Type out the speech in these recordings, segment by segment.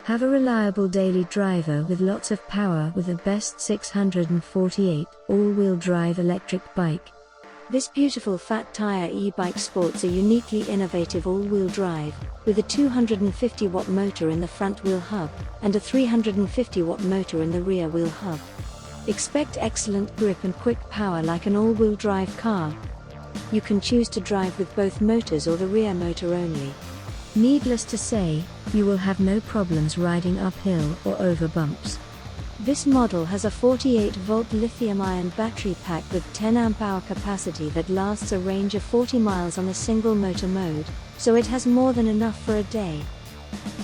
Have a reliable daily driver with lots of power with the best 648 all-wheel drive electric bike. This beautiful fat tire e-bike sports a uniquely innovative all-wheel drive, with a 250-watt motor in the front wheel hub, and a 350-watt motor in the rear wheel hub. Expect excellent grip and quick power like an all-wheel drive car. You can choose to drive with both motors or the rear motor only. Needless to say, you will have no problems riding uphill or over bumps. This model has a 48-volt lithium-ion battery pack with 10 amp-hour capacity that lasts a range of 40 miles on a single motor mode, so it has more than enough for a day.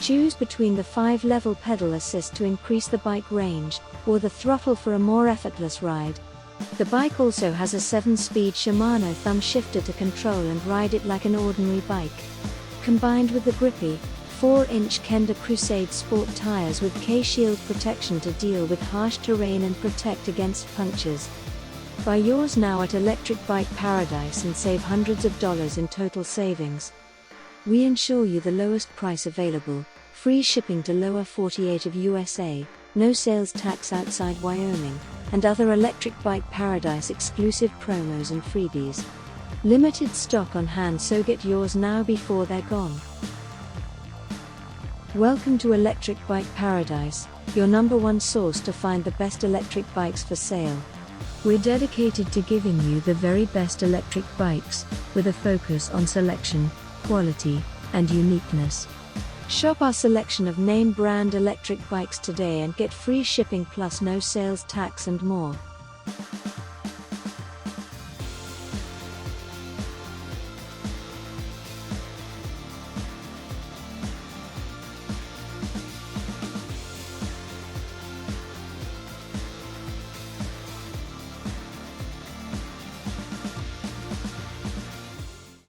Choose between the 5-level pedal assist to increase the bike range, or the throttle for a more effortless ride. The bike also has a 7-speed Shimano thumb shifter to control and ride it like an ordinary bike. Combined with the grippy, 4-inch Kenda Crusade Sport tires with K-Shield protection to deal with harsh terrain and protect against punctures. Buy yours now at Electric Bike Paradise and save hundreds of dollars in total savings. We ensure you the lowest price available, free shipping to lower 48 of USA, no sales tax outside Wyoming, and other Electric Bike Paradise exclusive promos and freebies. Limited stock on hand, so get yours now before they're gone. Welcome to Electric Bike Paradise, your #1 source to find the best electric bikes for sale. We're dedicated to giving you the very best electric bikes, with a focus on selection, quality, and uniqueness. Shop our selection of name brand electric bikes today and get free shipping plus no sales tax and more.